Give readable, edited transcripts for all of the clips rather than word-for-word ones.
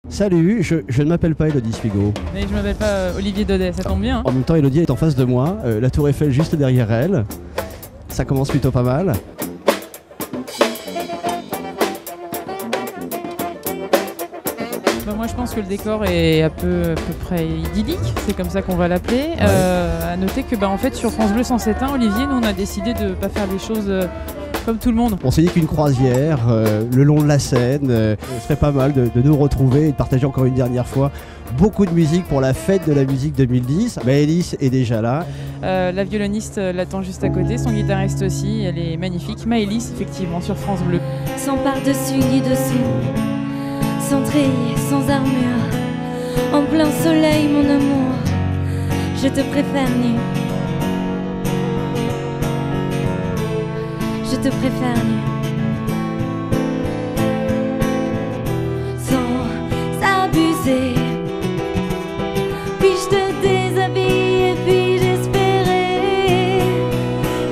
Salut, je ne m'appelle pas Elodie Swigo. Mais je m'appelle pas Olivier Daudet, ça tombe bien. En même temps, Elodie est en face de moi, la tour Eiffel juste derrière elle. Ça commence plutôt pas mal. Bah moi je pense que le décor est à peu près idyllique, c'est comme ça qu'on va l'appeler. Ouais. À noter que en fait sur France Bleu 107.1, Olivier, nous on a décidé de pas faire les choses comme tout le monde. On s'est dit qu'une croisière le long de la Seine serait pas mal de nous retrouver et de partager encore une dernière fois beaucoup de musique pour la fête de la musique 2010. Maëlys est déjà là. La violoniste l'attend juste à côté, son guitariste aussi, elle est magnifique. Maëlys, effectivement, sur France Bleu. Sans par-dessus ni dessous, sans treillis, sans armure, en plein soleil mon amour, je te préfère nu. Je te préfère nu. Sans abuser, puis-je te déshabiller, puis j'espérer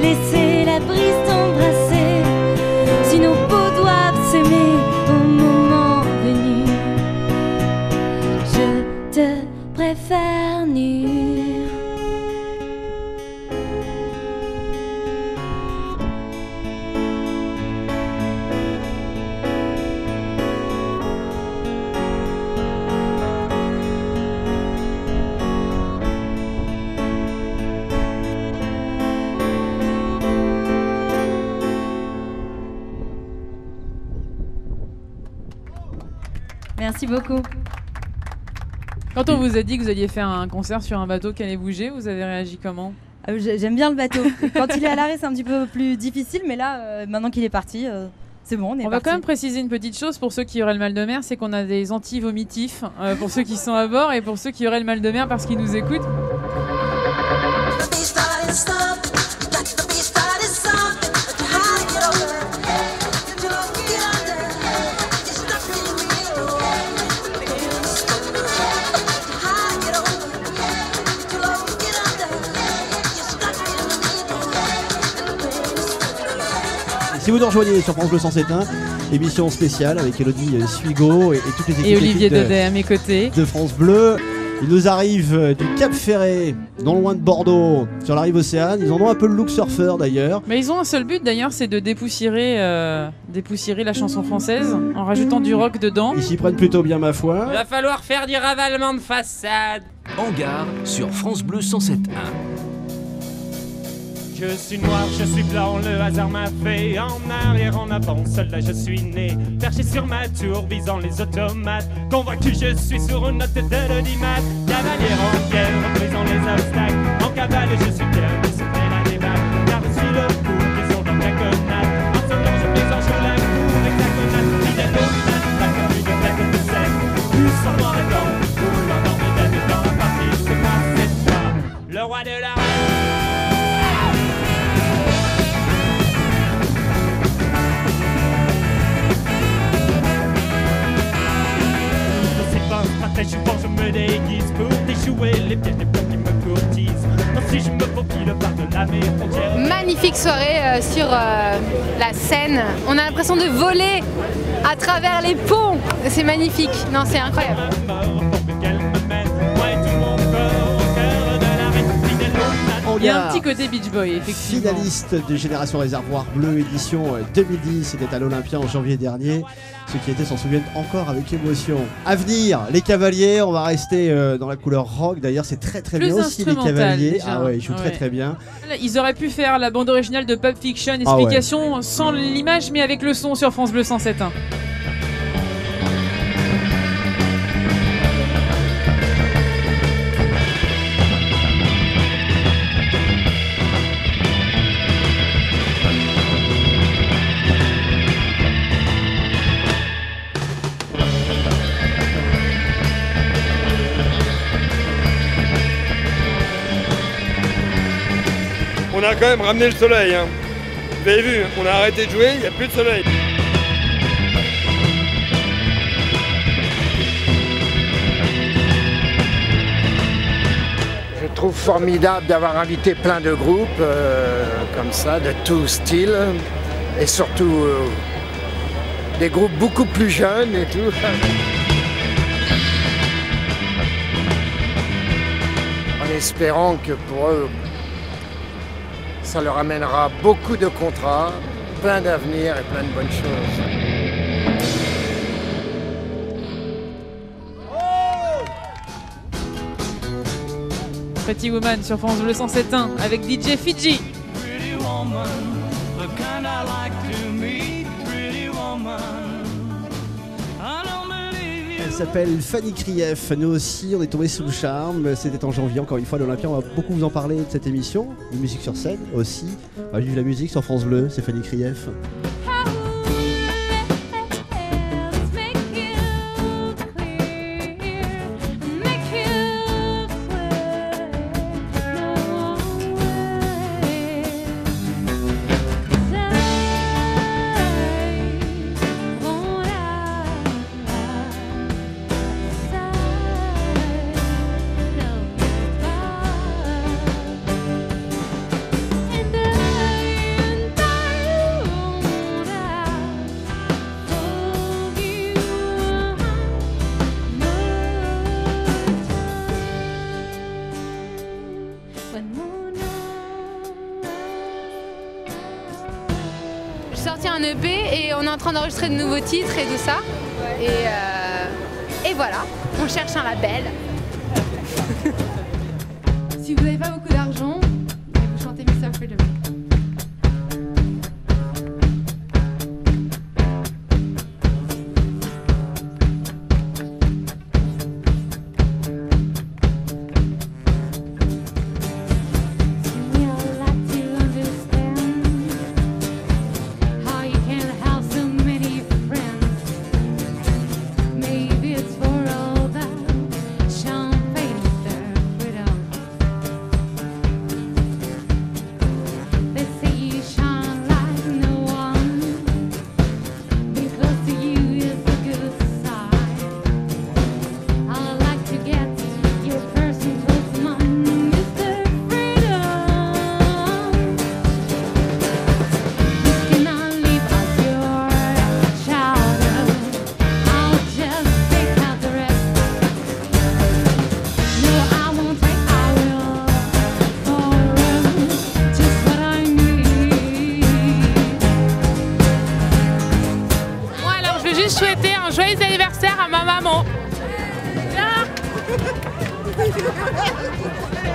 laisser la brise t'embrasser, si nos peaux doivent s'aimer au moment venu. Je te préfère nu. Merci beaucoup. Quand on vous a dit que vous alliez faire un concert sur un bateau qui allait bouger, vous avez réagi comment ? J'aime bien le bateau. Quand il est à l'arrêt, c'est un petit peu plus difficile, mais là, maintenant qu'il est parti, c'est bon, on est parti. On va quand même préciser une petite chose pour ceux qui auraient le mal de mer, c'est qu'on a des anti-vomitifs pour ceux qui sont à bord et pour ceux qui auraient le mal de mer parce qu'ils nous écoutent. Si vous nous rejoignez sur France Bleu 107.1, émission spéciale avec Elodie Swigo et toutes les équipes Et Olivier Daudet à mes côtés. de France Bleu. Il nous arrive du Cap Ferré, non loin de Bordeaux, sur la rive Océane. Ils en ont un peu le look surfeur d'ailleurs. Mais ils ont un seul but d'ailleurs, c'est de dépoussiérer la chanson française en rajoutant du rock dedans. Ils s'y prennent plutôt bien, ma foi. Il va falloir faire du ravalement de façade. Hangar sur France Bleu 107.1. Je suis noir, je suis blanc, le hasard m'a fait en arrière, en avant, soldat je suis né, perché sur ma tour, visant les automates, convaincu je suis sur une note de l'audimat, cavalier en guerre, reprisant les obstacles, en cavale je suis bien, de souffler la débat, car je suis le coup, prison dans la connasse, en sanglant je mets en joue la cour, hexagonale, fidèle au stade, pas comme une plaque de scène, plus en noir et blanc, roulant dans mes veines, dans la partie, c'est pas, le roi de la je pense je me déguise pour déjouer les pièges des plans qui me courtisent. Non, si je me faufile par-delà mes frontières. Magnifique soirée sur la Seine. On a l'impression de voler à travers les ponts. C'est magnifique. Non, c'est incroyable. Il y a un petit côté Beach Boy, effectivement. Finaliste de Génération Réservoir Bleu, édition 2010, c'était à l'Olympia en janvier dernier. Ceux qui étaient s'en souviennent encore avec émotion. À venir, les Cavaliers, on va rester dans la couleur rock. D'ailleurs, c'est très très Plus bien aussi les Cavaliers. déjà. Ah ouais, ils jouent Ouais. très très bien. Ils auraient pu faire la bande originale de Pulp Fiction, explication sans l'image mais avec le son sur France Bleu 107.1. On a quand même ramené le soleil, hein. Vous avez vu, on a arrêté de jouer, il n'y a plus de soleil. Je trouve formidable d'avoir invité plein de groupes comme ça, de tout style, et surtout des groupes beaucoup plus jeunes et tout. En espérant que pour eux, ça leur amènera beaucoup de contrats, plein d'avenir et plein de bonnes choses. Pretty Woman sur France Bleu 107.1 avec DJ Fidji. Elle s'appelle Fanny Krief. Nous aussi, on est tombé sous le charme. C'était en janvier, encore une fois, l'Olympia. On va beaucoup vous en parler de cette émission. De musique sur scène aussi. On va vivre la musique sur France Bleu. C'est Fanny Krief. Sorti un EP et on est en train d'enregistrer de nouveaux titres et tout ça. Et voilà, on cherche un label. Si vous n'avez pas beaucoup d'argent, vous chantez Mr. Freedom.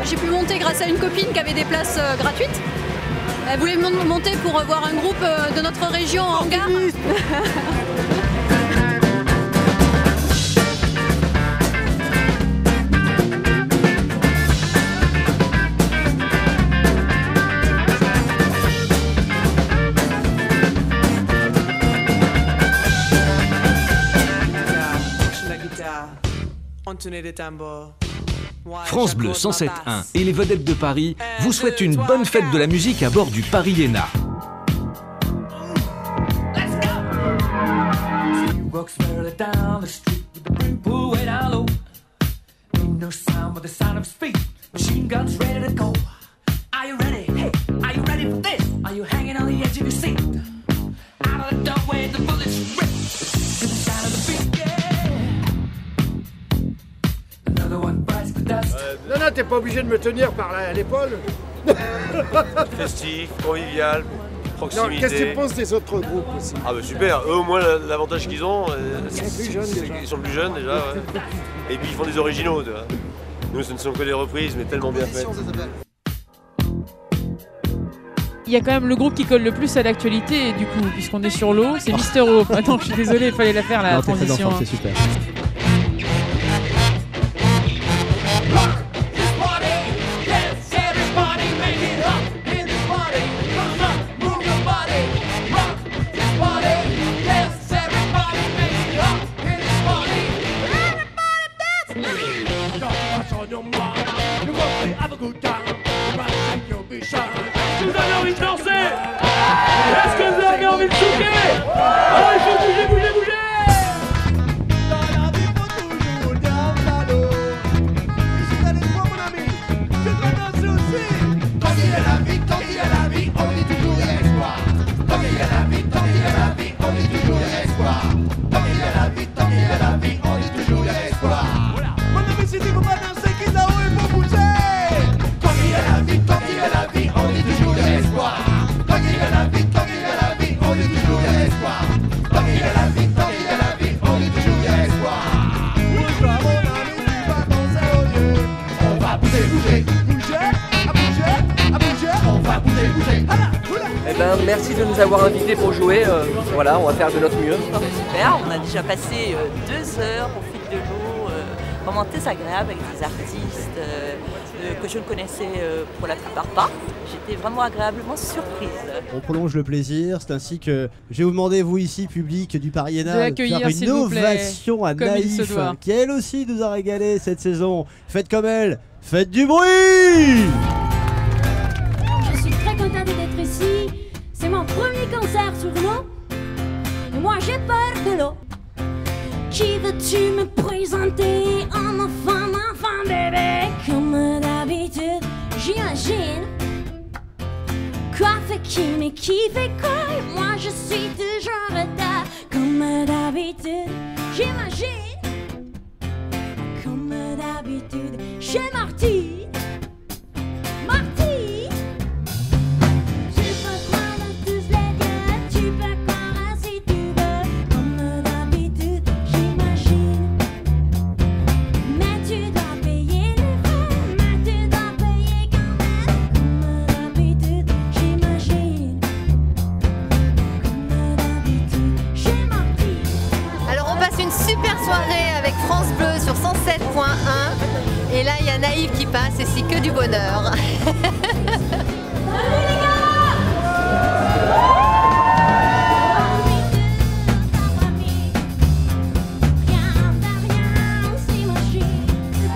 J'ai pu monter grâce à une copine qui avait des places gratuites. Elle voulait monter pour voir un groupe de notre région en Gard. France Bleu 107.1 et les vedettes de Paris vous souhaitent une bonne fête de la musique à bord du Paris-Iéna. Non, t'es pas obligé de me tenir par l'épaule. Festif, convivial, proximité. Non, qu'est-ce que tu penses des autres groupes aussi? Ah bah super, eux au moins l'avantage qu'ils ont, ils sont plus jeunes déjà. Ils sont plus jeunes déjà, ouais. Et puis ils font des originaux, tu vois. Nous ce ne sont que des reprises, mais tellement bien faites. Il y a quand même le groupe qui colle le plus à l'actualité, du coup, puisqu'on est sur l'eau, c'est Mister O. Attends, je suis désolé, il fallait la faire la transition. C'est super. Vous avez envie de danser? Est-ce que vous avez envie de souquer? Alors il faut bouger, bouger, bouger! Dans la vie, faut toujours dire un ballot. de nous avoir invités pour jouer. Voilà, on va faire de notre mieux. Super, on a déjà passé 2 heures au fil de l'eau, vraiment très agréable avec des artistes que je ne connaissais pour la plupart pas. J'étais vraiment agréablement surprise. On prolonge le plaisir, c'est ainsi que je vais vous demander, vous ici, public du Pariénal, de faire une ovation à Naïf, qui elle aussi nous a régalé cette saison. Faites comme elle, faites du bruit! Je suis très contente d'être ici, c'est mon premier concert sur l'eau, et moi j'ai peur de l'eau. Qui veux-tu me présenter en enfant bébé? Comme d'habitude, j'imagine. Quoi fait qui, mais qui fait quoi? Moi je suis toujours là, comme d'habitude, j'imagine. Comme d'habitude, chez Marty. Marty. Tu peux croire à tous les gars, tu peux croire si tu veux. Comme d'habitude, j'imagine. Mais tu dois payer les frais, mais tu dois payer quand même. Comme d'habitude, j'imagine. Comme d'habitude, chez Marty. Alors on passe une super soirée avec France Bleu sur 107.1 et là il y a Naïf qui passe et c'est que du bonheur.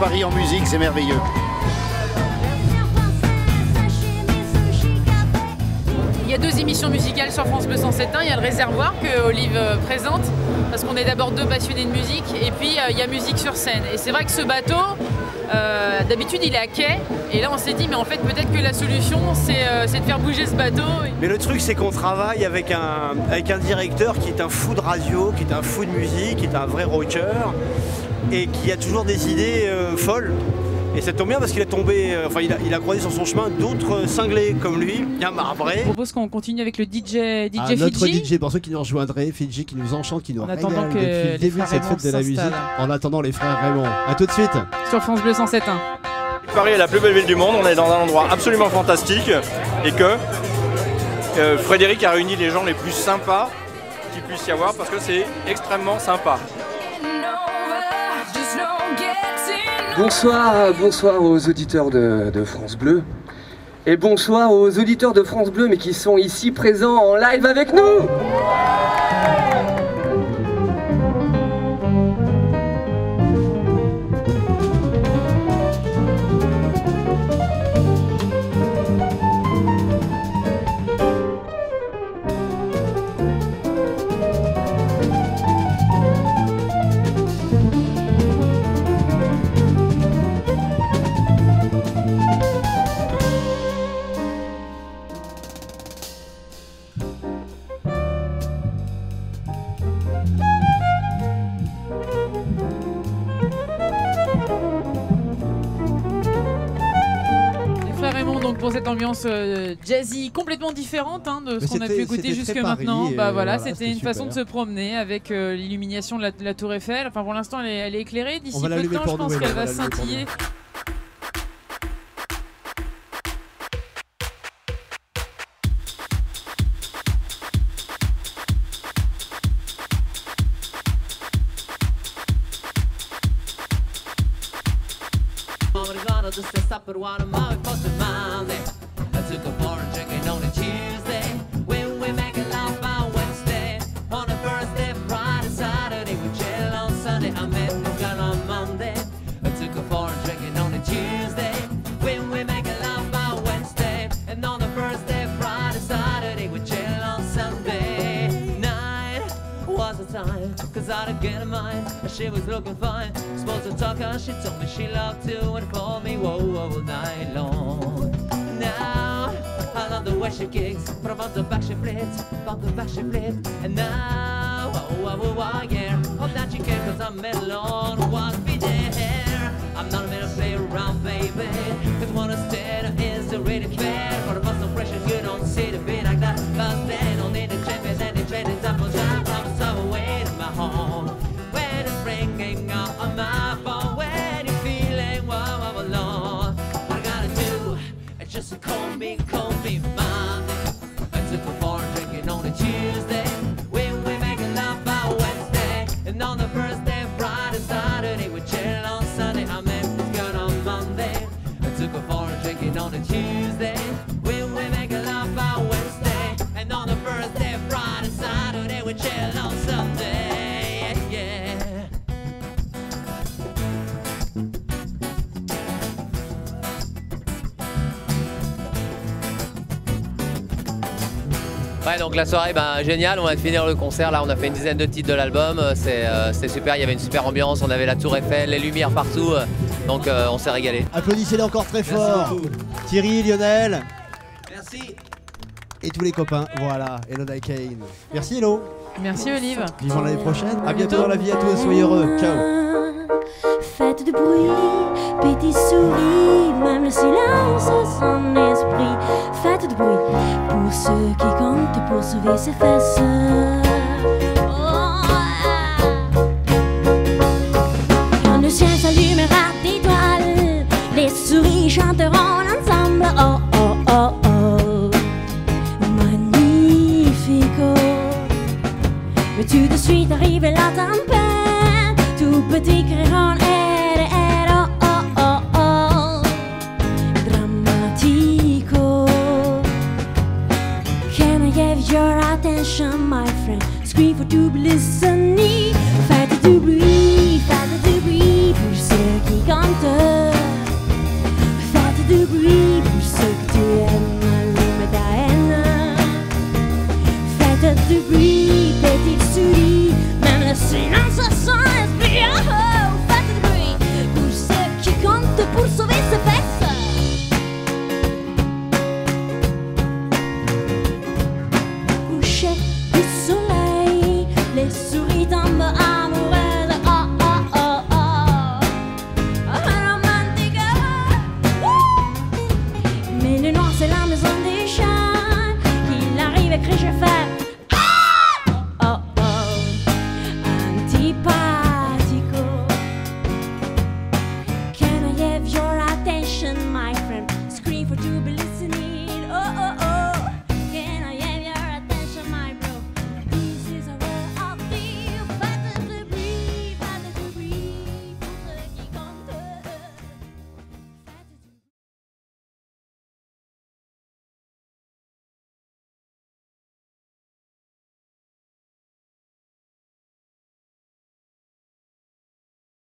Paris en musique, c'est merveilleux. Il y a 2 émissions musicales sur France Bleu 107.1. Il y a le Réservoir que Olive présente, parce qu'on est d'abord 2 passionnés de musique, et puis il y a musique sur scène. Et c'est vrai que ce bateau, d'habitude il est à quai, et là on s'est dit mais en fait peut-être que la solution c'est de faire bouger ce bateau. Mais le truc c'est qu'on travaille avec un directeur qui est un fou de radio, qui est un fou de musique, qui est un vrai rocker, et qui a toujours des idées folles. Et ça tombe bien parce qu'il a tombé, il a croisé sur son chemin d'autres cinglés comme lui, bien marbrés. Je propose qu'on continue avec le DJ Fidji. Notre DJ, pour ceux qui nous rejoindraient, Fidji qui nous enchante, qui nous régale depuis le début de cette fête de la musique. En attendant les frères Raymond. A tout de suite. Sur France Bleu 107.1. Paris est la plus belle ville du monde, on est dans un endroit absolument fantastique et que Frédéric a réuni les gens les plus sympas qu'il puisse y avoir parce que c'est extrêmement sympa. Bonsoir aux auditeurs de France Bleu. Et bonsoir aux auditeurs de France Bleu, mais qui sont ici présents en live avec nous. Pour cette ambiance jazzy complètement différente de ce qu'on a pu écouter jusque maintenant. Voilà, c'était une façon de se promener avec l'illumination de la Tour Eiffel. Enfin, pour l'instant, elle est éclairée. D'ici peu de temps, je pense qu'elle va scintiller. She was looking fine, supposed to talk her, she told me she loved to and call me whoa all night long. Now, I love the way she kicks, but about the back she flips, and now, yeah, hope that she cares cause I'm alone, won't be there. I'm not meant to play around, baby, cause what I said is really fair, for the muscle pressure you don't see the beat like that, cause they don't need the champions and the training time for time, I'm so away to my home. Ringing on my phone when you're feeling wow alone. What I gotta do, just call me Monday. I took a for a drink Friday, Saturday, we chill on Sunday. I met this girl on Monday. I took her for a drinking on a Tuesday. We make a love on Wednesday. And on a Thursday, Friday, Saturday, we chill on Sunday. Yeah, yeah. Ouais, donc la soirée, géniale, on vient de finir le concert, là on a fait une dizaine de titres de l'album, c'était super, il y avait une super ambiance, on avait la tour Eiffel, les lumières partout, donc on s'est régalé. Applaudissez-les encore très fort. Thierry, Lionel. Merci. Et tous les copains, voilà, Hello Kane. Merci Hello. Merci Olive. Vivons l'année prochaine. À bientôt dans la vie à tous, soyez heureux. Ciao. Faites de bruit, petits souris, même le silence a son esprit. Faites de bruit pour ceux qui comptent pour sauver ses fesses.